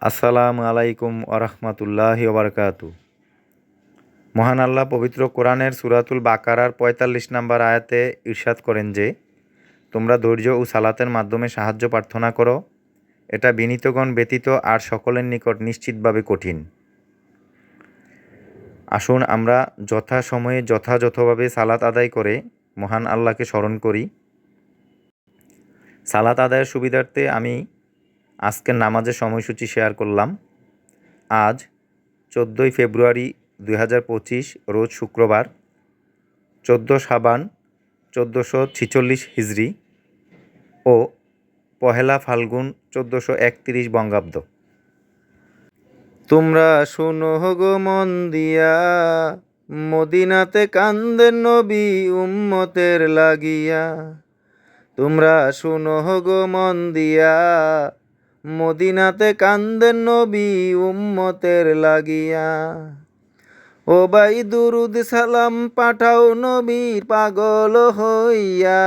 আসসালামু আলাইকুম ওরহমতুল্লাহি ওবরকাতু। মহান আল্লাহ পবিত্র কোরআনের সূরাতুল বাকারার ৪৫ নম্বর আয়াতে ইরশাদ করেন যে, তোমরা ধৈর্য ও সালাতের মাধ্যমে সাহায্য প্রার্থনা করো, এটা বিনীতগণ ব্যতীত আর সকলের নিকট নিশ্চিতভাবে কঠিন। আসুন আমরা যথাসময়ে যথাযথভাবে সালাত আদায় করে মহান আল্লাহকে স্মরণ করি। সালাত আদায়ের সুবিধার্থে আমি আজকের নামাজের সময়সূচি শেয়ার করলাম। আজ 14 ফেব্রুয়ারি 2025 রোজ শুক্রবার, 14 শাবান 1446 হিজরি ও পহেলা ফাল্গুন 1431 বঙ্গাব্দ। তোমরা শোনো গো মন দিয়া, মদিনাতে কান্দেন নবী উম্মতের লাগিয়া। তোমরা শোনো গো মন দিয়া, মদিনাতে কান্দেন নবী উম্মতের লাগিয়া। ও ভাই দুরুদ সালাম পাঠাও নবীর পাগল হইয়া।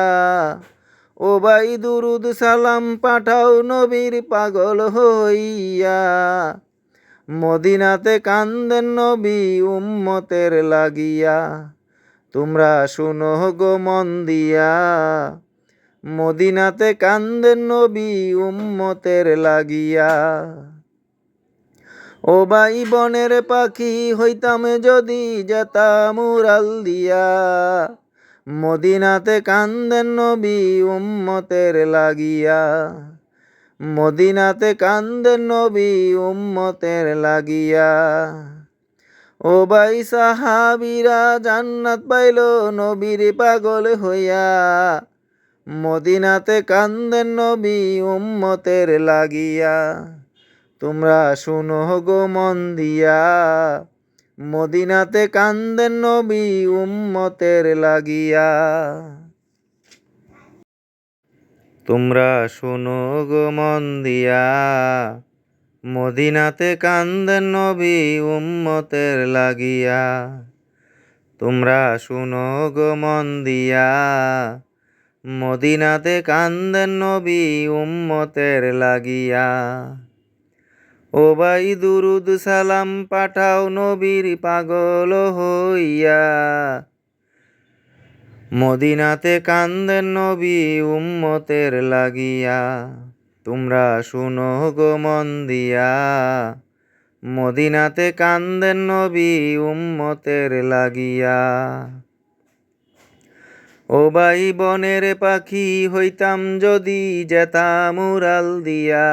ও ভাই দুরুদ সালাম পাঠাও নবীর পাগল হইয়া। মদিনাতে কান্দেন নবী উম্মতের লাগিয়া। তোমরা শুনো গো মন দিয়া, মদিনাতে কান্দেন নবী উম্মতের লাগিয়া। ও ভাই বনের পাখি হইতাম যদি যেতাম উড়াল দিয়া। মদিনাতে কান্দেন নবী উম্মতের লাগিয়া। মদিনাতে কান্দেন নবী উম্মতের লাগিয়া। ও ভাই সাহাবীরা জান্নাত পাইল নবীর পাগল হইয়া। মদিনাতে কান্দেন নবী উম্মতের লাগিয়া। তোমরা শুনো গো মন দিয়া, মদিনাতে কান্দেন নবী উম্মতের লাগিয়া। তোমরা শুনো গো মন দিয়া, মদিনাতে কান্দেন নবী উম্মতের লাগিয়া। তোমরা শুনো গো মন দিয়া, মদিনাতে কান্দেন নবী উম্মতের লাগিয়া। ও ভাই দুরুদ সালাম পাঠাও নবীর পাগল হইয়া। মদিনাতে কান্দেন নবী উম্মতের লাগিয়া। তোমরা শুনো গো মন দিয়া, মদিনাতে কান্দেন নবী উম্মতের লাগিয়া। ও ভাই বনের পাখি হইতাম যদি যেতাম উড়াল দিয়া।